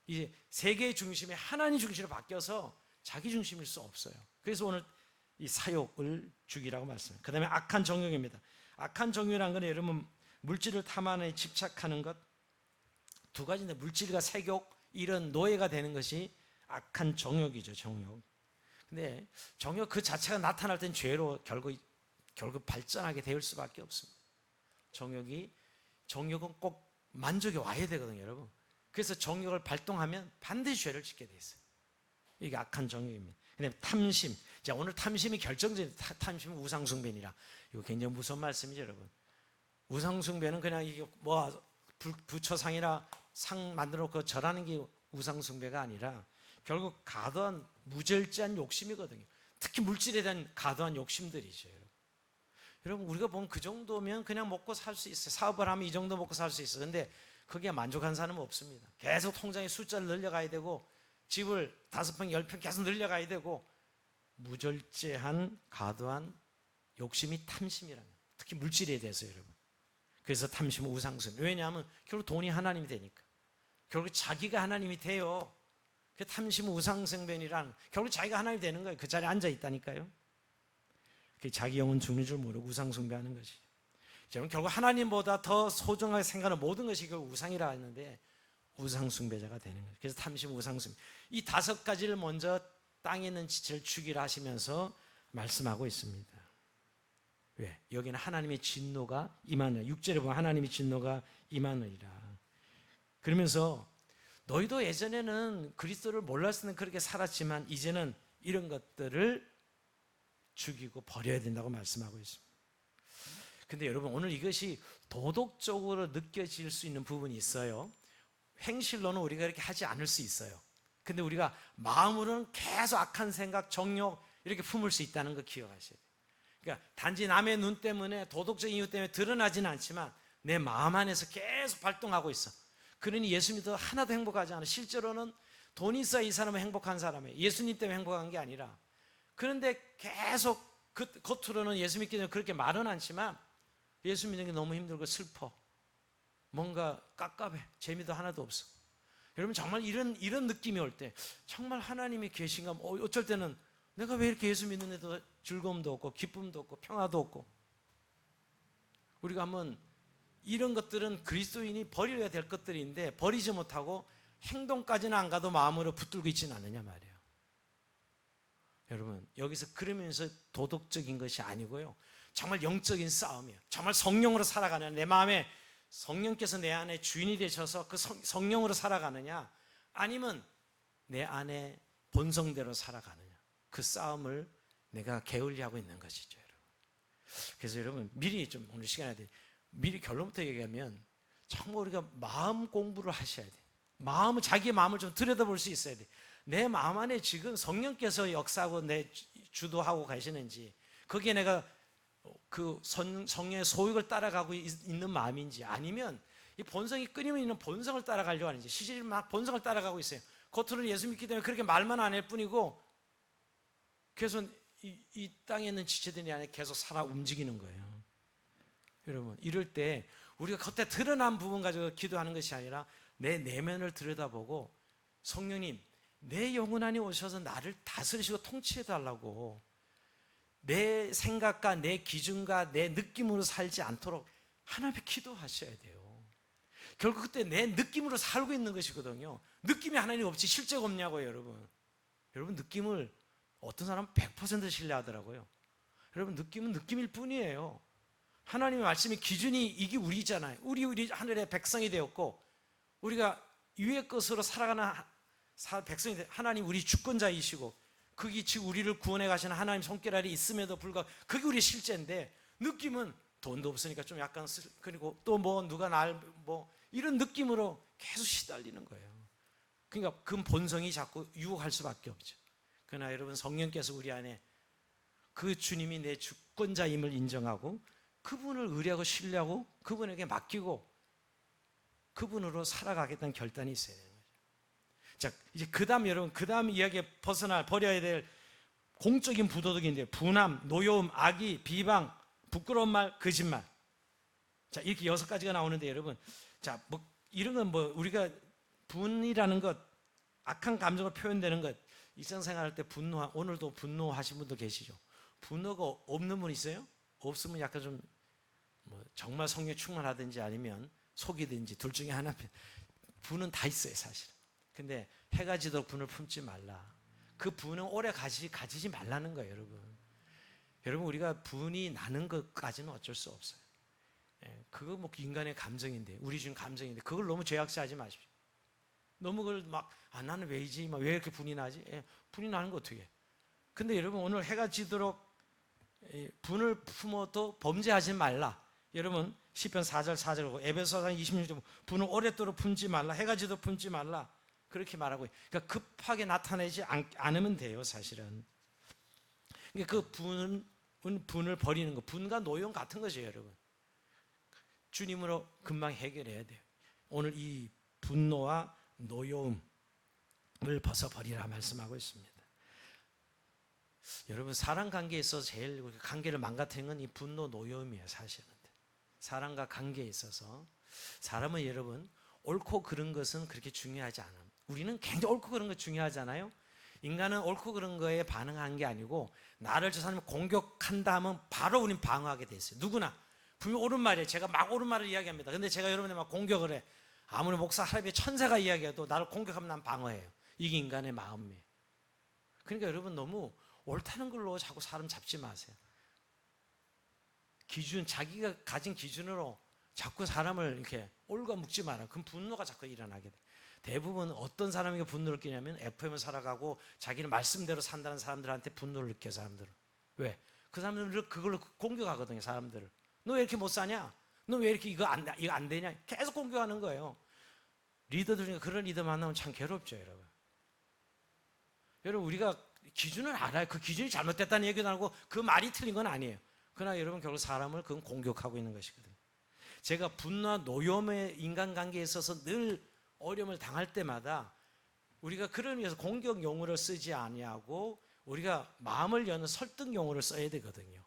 이제 세계 중심이 하나님 중심으로 바뀌어서 자기 중심일 수 없어요. 그래서 오늘 이 사욕을 죽이라고 말씀해요. 그 다음에 악한 정욕입니다. 악한 정욕이라는 건 여러분, 물질을 탐하는 집착하는 것, 두 가지인데, 물질과 색욕, 이런 노예가 되는 것이 악한 정욕이죠. 정욕. 근데 정욕 그 자체가 나타날 땐 죄로 결국 발전하게 될 수밖에 없습니다. 정욕은 꼭 만족이 와야 되거든요, 여러분. 그래서 정욕을 발동하면 반드시 죄를 짓게 돼 있어요. 이게 악한 정욕입니다. 그다음에 탐심. 자, 오늘 탐심이 결정적인, 탐심은 우상숭배니라. 이거 굉장히 무서운 말씀이죠, 여러분. 우상숭배는 그냥 이게 부처상이나 상 만들어 놓고 절하는 게 우상숭배가 아니라 결국 과도한 무절제한 욕심이거든요. 특히 물질에 대한 과도한 욕심들이죠. 여러분, 우리가 보면 그 정도면 그냥 먹고 살 수 있어요. 사업을 하면 이 정도 먹고 살 수 있어요. 근데 거기에 만족한 사람은 없습니다. 계속 통장의 숫자를 늘려가야 되고, 집을 5평, 10평 계속 늘려가야 되고, 무절제한 과도한 욕심이 탐심이라는 거예요. 특히 물질에 대해서, 여러분. 그래서 탐심은 우상숭배. 왜냐하면 결국 돈이 하나님이 되니까. 결국 자기가 하나님이 돼요. 그 탐심은 우상숭배니란, 결국 자기가 하나님이 되는 거예요. 그 자리에 앉아 있다니까요. 자기 영혼 죽는 줄 모르고 우상숭배하는 것이죠. 여러분, 결국 하나님보다 더 소중하게 생각하는 모든 것이 결국 우상이라 했는데 우상숭배자가 되는 거예요. 그래서 탐심, 우상숭배, 이 5가지를 먼저 땅에 있는 지체를 죽이라 하시면서 말씀하고 있습니다. 왜? 여기는 하나님의 진노가 임하느니라. 6절에 보면 하나님의 진노가 임하느니라. 그러면서 너희도 예전에는 그리스도를 몰랐을 때는 그렇게 살았지만 이제는 이런 것들을 죽이고 버려야 된다고 말씀하고 있습니다. 근데 여러분, 오늘 이것이 도덕적으로 느껴질 수 있는 부분이 있어요. 행실로는 우리가 이렇게 하지 않을 수 있어요. 근데 우리가 마음으로는 계속 악한 생각, 정욕 이렇게 품을 수 있다는 거 기억하셔야 돼요. 그러니까 단지 남의 눈 때문에, 도덕적인 이유 때문에 드러나지는 않지만 내 마음 안에서 계속 발동하고 있어. 그러니 예수 믿어 하나도 행복하지 않아. 실제로는 돈이 있어야 이 사람은 행복한 사람이에요. 예수님 때문에 행복한 게 아니라. 그런데 계속 겉으로는 예수 믿기 때문에 그렇게 말은 않지만 예수 믿는 게 너무 힘들고 슬퍼. 뭔가 깝깝해. 재미도 하나도 없어. 여러분, 정말 이런 느낌이 올 때 정말 하나님이 계신가? 어쩔 때는 내가 왜 이렇게 예수 믿는데도 즐거움도 없고 기쁨도 없고 평화도 없고. 우리가 한번 이런 것들은 그리스도인이 버려야 될 것들인데 버리지 못하고 행동까지는 안 가도 마음으로 붙들고 있지는 않느냐 말이에요. 여러분, 여기서 그러면서 도덕적인 것이 아니고요, 정말 영적인 싸움이에요. 정말 성령으로 살아가는, 내 마음에 성령께서 내 안에 주인이 되셔서 그 성령으로 살아가느냐, 아니면 내 안에 본성대로 살아가느냐, 그 싸움을 내가 게을리하고 있는 것이죠, 여러분. 그래서 여러분, 미리 좀 오늘 시간에 미리 결론부터 얘기하면 정말 우리가 마음 공부를 하셔야 돼요. 자기의 마음을 좀 들여다볼 수 있어야 돼요. 내 마음 안에 지금 성령께서 역사하고 내 주도하고 가시는지, 거기에 내가 그 성령의 소욕을 따라가고 있는 마음인지, 아니면 이 본성이 끊임없이 있는 본성을 따라가려고 하는지, 시절이 막 본성을 따라가고 있어요. 겉으로는 예수 믿기 때문에 그렇게 말만 안 할 뿐이고 계속 이 땅에 있는 지체들이 안에 계속 살아 움직이는 거예요. 여러분, 이럴 때 우리가 겉에 드러난 부분 가지고 기도하는 것이 아니라 내 내면을 들여다보고, 성령님, 내 영혼 안에 오셔서 나를 다스리시고 통치해 달라고, 내 생각과 내 기준과 내 느낌으로 살지 않도록 하나님께 기도하셔야 돼요. 결국 그때 내 느낌으로 살고 있는 것이거든요. 느낌이 하나님 없지 실제가 없냐고요, 여러분. 여러분, 느낌을 어떤 사람은 100% 신뢰하더라고요. 여러분, 느낌은 느낌일 뿐이에요. 하나님의 말씀이 기준이 이게 우리잖아요. 우리 하늘의 백성이 되었고, 우리가 위의 것으로 살아가는 백성이 되, 하나님 우리 주권자이시고, 그게 지금 우리를 구원해 가시는 하나님 손길 아래 있음에도 불구하고 그게 우리의 실제인데, 느낌은 돈도 없으니까 좀 약간 그리고 또 뭐 누가 날 뭐 이런 느낌으로 계속 시달리는 거예요. 그러니까 그 본성이 자꾸 유혹할 수밖에 없죠. 그러나 여러분, 성령께서 우리 안에 그 주님이 내 주권자임을 인정하고 그분을 의뢰하고 신뢰하고 그분에게 맡기고 그분으로 살아가겠다는 결단이 있어야 되는 거죠. 자, 이제 여러분, 그 다음 이야기에 버려야 될 공적인 부도덕인데, 분함, 노여움, 악의, 비방, 부끄러운 말, 거짓말. 자, 이렇게 6가지가 나오는데, 여러분, 자, 뭐 이런 건 뭐 우리가 분이라는 것, 악한 감정으로 표현되는 것, 일상생활할 때 오늘도 분노하신 분도 계시죠. 분노가 없는 분 있어요? 없으면 약간 좀 뭐 정말 성령에 충만하든지 아니면 속이든지 둘 중에 하나. 분은 다 있어요, 사실. 근데 해가 지도록 분을 품지 말라. 그 분은 오래 가지지 말라는 거예요, 여러분. 여러분, 우리가 분이 나는 것까지는 어쩔 수 없어요. 그거 뭐 인간의 감정인데, 우리 중 감정인데, 그걸 너무 죄악시하지 마십시오. 너무 그걸 나는 왜이지? 왜 이렇게 분이 나지? 분이 나는 거 어떻게? 근데 여러분, 오늘 해가 지도록 분을 품어도 범죄하지 말라. 여러분, 시편 4절 4절이고 에베소서 26절 분을 오랫도록 품지 말라. 해가 지도록 품지 말라. 그렇게 말하고, 그러니까 급하게 나타내지 않으면 돼요, 사실은. 그러니까 그 분을 버리는 거, 분과 노여움 같은 것이에요, 여러분. 주님으로 금방 해결해야 돼요. 오늘 이 분노와 노여움을 벗어버리라 말씀하고 있습니다. 여러분, 사람 관계에 있어서 제일 관계를 망가뜨리는 건 이 분노, 노여움이에요, 사실은. 사람과 관계에 있어서 사람은, 여러분, 옳고 그른 것은 그렇게 중요하지 않아요. 우리는 굉장히 옳고 그른 거 중요하잖아요. 인간은 옳고 그른 거에 반응하는 게 아니고, 나를 저 사람이 공격한다 하면 바로 우린 방어하게 돼 있어요. 누구나. 분명 옳은 말이에요. 제가 막 옳은 말을 이야기합니다. 근데 제가 여러분에 막 공격을 해. 아무리 목사, 할아버지, 천사가 이야기해도 나를 공격하면 난 방어해요. 이게 인간의 마음이에요. 그러니까 여러분, 너무 옳다는 걸로 자꾸 사람 잡지 마세요. 자기가 가진 기준으로 자꾸 사람을 이렇게 올가 묶지 마라. 그럼 분노가 자꾸 일어나게 돼. 대부분 어떤 사람에게 분노를 끼냐면, FM을 살아가고 자기는 말씀대로 산다는 사람들한테 분노를 느껴요, 사람들은. 왜? 그 사람들은 그걸로 공격하거든요, 사람들을. 너 왜 이렇게 못 사냐? 너 왜 이렇게 이거 안 되냐? 계속 공격하는 거예요. 리더들 중에 그런 리더 만나면 참 괴롭죠, 여러분. 여러분, 우리가 기준을 알아요. 그 기준이 잘못됐다는 얘기도 하고 그 말이 틀린 건 아니에요. 그러나 여러분, 결국 사람을 그건 공격하고 있는 것이거든요. 제가 분노와 노여움의 인간관계에 있어서 늘 어려움을 당할 때마다 우리가 그런 의미에서 공격 용어를 쓰지 아니하고 우리가 마음을 여는 설득 용어를 써야 되거든요.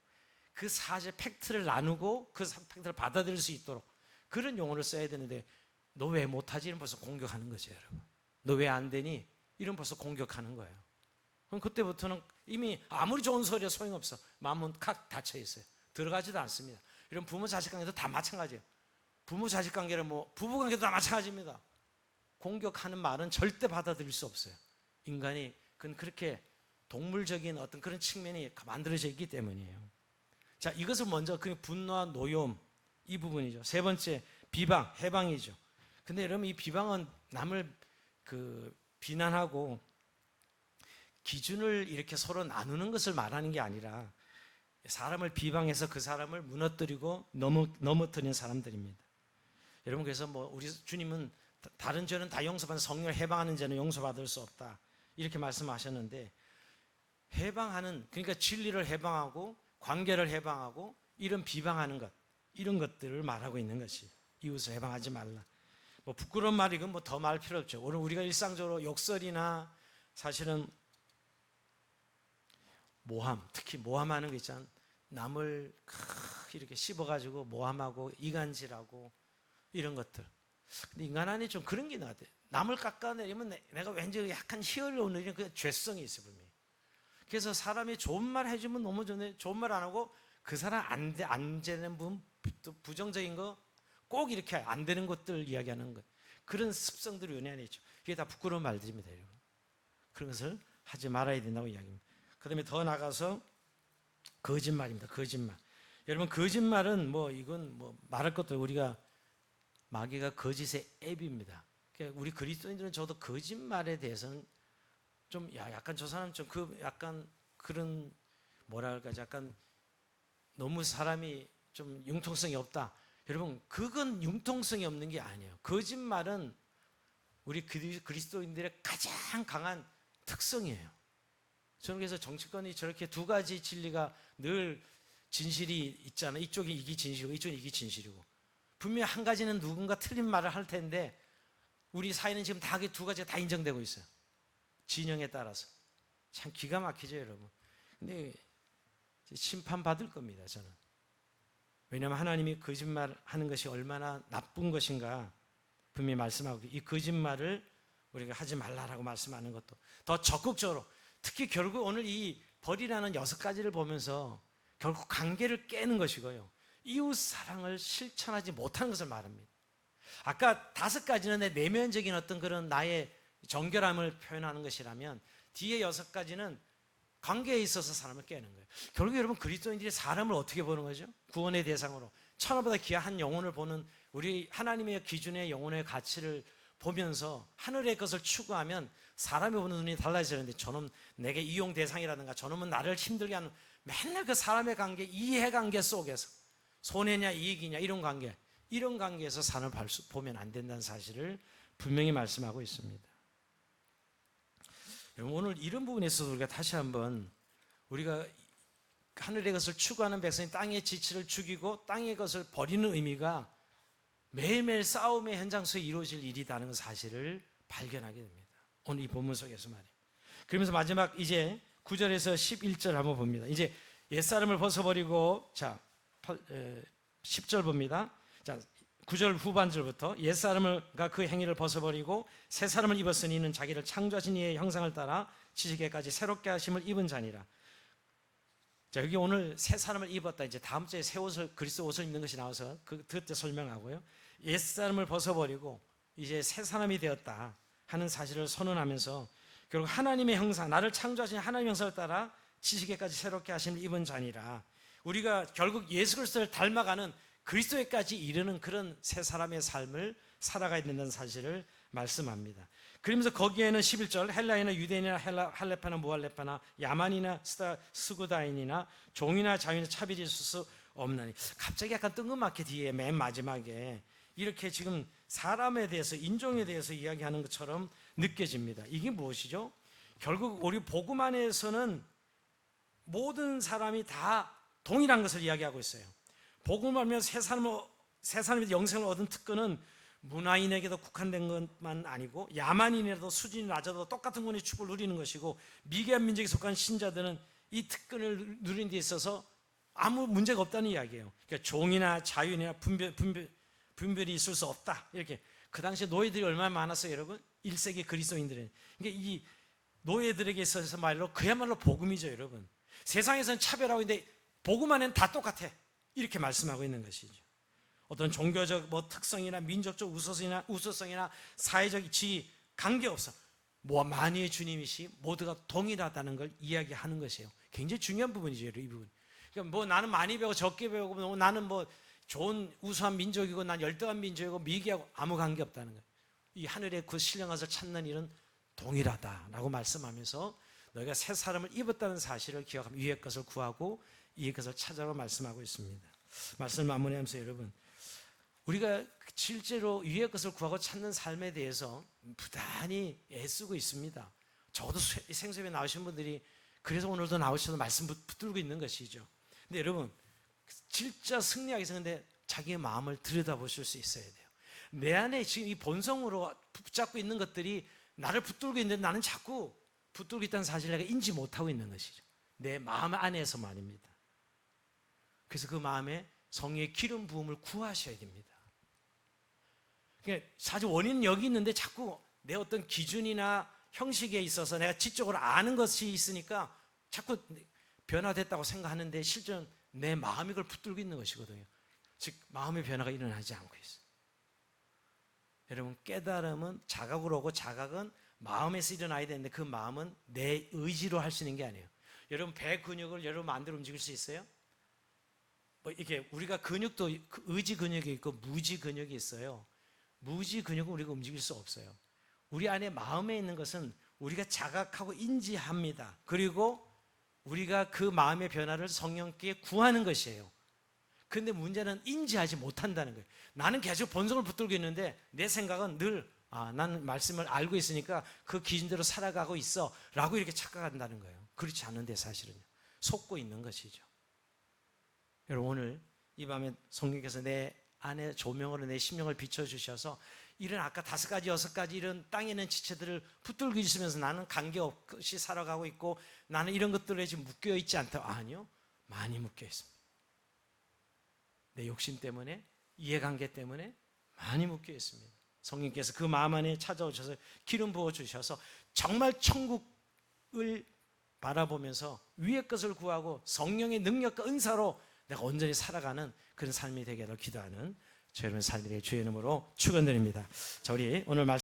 그 사실 팩트를 나누고 그 팩트를 받아들일 수 있도록 그런 용어를 써야 되는데, 너 왜 못하지? 이런 벌써 공격하는 거죠, 여러분. 너 왜 안 되니? 이런 벌써 공격하는 거예요. 그럼 그때부터는 이미 아무리 좋은 소리야 소용없어. 마음은 칵 닫혀 있어요. 들어가지도 않습니다. 이런 부모 자식 관계도 다 마찬가지예요. 부모 자식 관계는 부부 관계도 다 마찬가지입니다. 공격하는 말은 절대 받아들일 수 없어요. 인간이 그건 그렇게 동물적인 어떤 그런 측면이 만들어져 있기 때문이에요. 자, 이것을 먼저 그 분노와 노여움, 이 부분이죠. 세 번째, 비방, 해방이죠. 근데 여러분, 이 비방은 남을 비난하고 기준을 이렇게 서로 나누는 것을 말하는 게 아니라 사람을 비방해서 그 사람을 무너뜨리고 넘어뜨리는 사람들입니다. 여러분, 그래서 우리 주님은 다른 죄는 다 용서받는 성령을 해방하는 죄는 용서받을 수 없다, 이렇게 말씀하셨는데, 그러니까 진리를 해방하고 관계를 해방하고 이런 비방하는 것, 이런 것들을 말하고 있는 것이 이웃을 해방하지 말라. 부끄러운 말, 이건 더 말 필요 없죠. 오늘 우리가 일상적으로 욕설이나 사실은 모함, 특히 모함하는 거 있잖아요. 남을 이렇게 씹어가지고 모함하고 이간질하고 이런 것들. 근데 인간 안에 좀 그런 게 나야 돼. 남을 깎아내리면 내가 왠지 약간 희열이 오는 이런 그 죄성이 있어, 분명히. 그래서 사람이 좋은 말 해주면 너무 좋네. 좋은 말 안 하고 그 사람 안 되는 분 또 부정적인 거, 꼭 이렇게 안 되는 것들 이야기하는 것, 그런 습성들이 은혜 안에 있죠. 이게 다 부끄러운 말들입니다, 여러분. 그런 것을 하지 말아야 된다고 이야기합니다. 그 다음에 더 나가서 거짓말입니다. 거짓말. 여러분, 거짓말은 이건 말할 것도, 우리가 마귀가 거짓의 앱입니다. 그러니까 우리 그리스도인들은 저도 거짓말에 대해서는 좀 약간 저 사람 좀 약간 그런 뭐랄까, 약간 너무 사람이 좀 융통성이 없다. 여러분, 그건 융통성이 없는 게 아니에요. 거짓말은 우리 그리스도인들의 가장 강한 특성이에요. 저는 그래서 정치권이 저렇게 두 가지 진리가 늘 진실이 있잖아요. 이쪽이 이게 진실이고 이쪽이 이게 진실이고, 분명히 한 가지는 누군가 틀린 말을 할 텐데 우리 사회는 지금 다 두 가지가 다 인정되고 있어요. 진영에 따라서. 참 기가 막히죠, 여러분. 근데 심판받을 겁니다, 저는. 왜냐하면 하나님이 거짓말하는 것이 얼마나 나쁜 것인가 분명히 말씀하고, 이 거짓말을 우리가 하지 말라라고 말씀하는 것도 더 적극적으로, 특히 결국 오늘 이 벌이라는 6가지를 보면서 결국 관계를 깨는 것이고요, 이웃 사랑을 실천하지 못하는 것을 말합니다. 아까 5가지는 내 내면적인 어떤 그런 나의 정결함을 표현하는 것이라면, 뒤에 6가지는 관계에 있어서 사람을 깨는 거예요. 결국 여러분, 그리스도인들이 사람을 어떻게 보는 거죠? 구원의 대상으로 천하보다 귀한 영혼을 보는, 우리 하나님의 기준의 영혼의 가치를 보면서 하늘의 것을 추구하면 사람이 보는 눈이 달라지는데, 저놈 내게 이용 대상이라든가 저놈은 나를 힘들게 하는, 맨날 그 사람의 관계, 이해관계 속에서 손해냐 이익이냐 이런 관계에서 사람을 보면 안 된다는 사실을 분명히 말씀하고 있습니다. 여러분, 오늘 이런 부분에 있어서 우리가 다시 한번, 우리가 하늘의 것을 추구하는 백성이 땅의 지치를 죽이고 땅의 것을 버리는 의미가 매일매일 싸움의 현장 속에 이루어질 일이라는 사실을 발견하게 됩니다. 오늘 이 본문 속에서 말이에요. 그러면서 마지막 이제 9절에서 11절 한번 봅니다. 이제 옛사람을 벗어버리고, 자 10절 봅니다. 자 9절 후반절부터, 옛사람과 그 행위를 벗어버리고 새 사람을 입었으니 이는 자기를 창조하신 이의 형상을 따라 지식에까지 새롭게 하심을 입은 자니라. 자, 여기 오늘 새 사람을 입었다, 이제 다음 주에 새 옷을, 그리스도 옷을 입는 것이 나와서 그때 설명하고요, 옛사람을 벗어버리고 이제 새 사람이 되었다 하는 사실을 선언하면서, 결국 하나님의 형상, 나를 창조하신 하나님의 형상을 따라 지식에까지 새롭게 하심을 입은 자니라. 우리가 결국 예수 그리스도를 닮아가는, 그리스도에까지 이르는 그런 새 사람의 삶을 살아가야 된다는 사실을 말씀합니다. 그러면서 거기에는 11절, 헬라인이나 유대인이나 할레파나 무할레파나 야만이나 스구다인이나 종이나 자유나 차별이 있을 수 없나니. 갑자기 약간 뜬금없게 뒤에 맨 마지막에 이렇게 지금 사람에 대해서, 인종에 대해서 이야기하는 것처럼 느껴집니다. 이게 무엇이죠? 결국 우리 복음 안에서는 모든 사람이 다 동일한 것을 이야기하고 있어요. 복음을 알면 새 사람의 영생을 얻은 특권은 문화인에게도 국한된 것만 아니고, 야만인이라도 수준이 낮아도 똑같은 권의 축복을 누리는 것이고, 미개한 민족에 속한 신자들은 이 특권을 누리는 데 있어서 아무 문제가 없다는 이야기예요. 그러니까 종이나 자유나 분별이 있을 수 없다, 이렇게. 그 당시에 노예들이 얼마나 많았어요, 여러분? 1세기 그리스도인들은. 그러니까 이 노예들에게 있어서 말로 그야말로 복음이죠, 여러분. 세상에서는 차별하고 있는데 복음 안에는 다 똑같아, 이렇게 말씀하고 있는 것이죠. 어떤 종교적 특성이나 민족적 우수성이나 사회적 지위 관계없어, 만유의 주님이시 모두가 동일하다는 걸 이야기하는 것이에요. 굉장히 중요한 부분이죠, 이 부분. 그러니까 나는 많이 배우고 적게 배우고, 나는 좋은 우수한 민족이고 난 열등한 민족이고 미개하고 아무 관계 없다는 거예요. 이 하늘의 그 신령한 것을 찾는 일은 동일하다라고 말씀하면서, 너희가 새 사람을 입었다는 사실을 기억하며 위의 것을 구하고 이의 것을 찾아라고 말씀하고 있습니다. 말씀을 마무리하면서, 여러분, 우리가 실제로 위의 것을 구하고 찾는 삶에 대해서 부단히 애쓰고 있습니다. 저도 생수협에 나오신 분들이 그래서 오늘도 나오셔서 말씀 붙들고 있는 것이죠. 근데 여러분, 진짜 승리하기 위해서 근데 자기의 마음을 들여다보실 수 있어야 돼요. 내 안에 지금 이 본성으로 붙잡고 있는 것들이 나를 붙들고 있는데, 나는 자꾸 붙들고 있다는 사실을 내가 인지 못하고 있는 것이죠. 내 마음 안에서 말입니다. 그래서 그 마음에 성령의 기름 부음을 구하셔야 됩니다. 그러니까 사실 원인은 여기 있는데 자꾸 내 어떤 기준이나 형식에 있어서 내가 지적으로 아는 것이 있으니까 자꾸 변화됐다고 생각하는데, 실제는 내 마음이 그걸 붙들고 있는 것이거든요. 즉 마음의 변화가 일어나지 않고 있어요. 여러분, 깨달음은 자각으로 오고 자각은 마음에서 일어나야 되는데 그 마음은 내 의지로 할 수 있는 게 아니에요. 여러분, 배 근육을 여러분 마음대로 움직일 수 있어요? 뭐 이게 우리가 근육도 의지 근육이 있고 무지 근육이 있어요. 무지 근육은 우리가 움직일 수 없어요. 우리 안에 마음에 있는 것은 우리가 자각하고 인지합니다. 그리고 우리가 그 마음의 변화를 성령께 구하는 것이에요. 그런데 문제는 인지하지 못한다는 거예요. 나는 계속 본성을 붙들고 있는데 내 생각은 늘 나는 말씀을 알고 있으니까 그 기준대로 살아가고 있어 라고 이렇게 착각한다는 거예요. 그렇지 않은데 사실은요, 속고 있는 것이죠. 여러분, 오늘 이 밤에 성령께서 내 안에 조명으로 내 심령을 비춰주셔서 이런 아까 5가지 6가지 이런 땅에 있는 지체들을 붙들고 있으면서 나는 관계없이 살아가고 있고 나는 이런 것들에 지금 묶여 있지 않다. 아니요, 많이 묶여 있습니다. 내 욕심 때문에, 이해관계 때문에 많이 묶여 있습니다. 성령께서 그 마음 안에 찾아오셔서 기름 부어주셔서 정말 천국을 바라보면서 위의 것을 구하고 성령의 능력과 은사로 내가 온전히 살아가는 그런 삶이 되기를 기도하는 저 여러분의 삶이 되길 주의 이름으로 축원드립니다. 자, 우리 오늘 말씀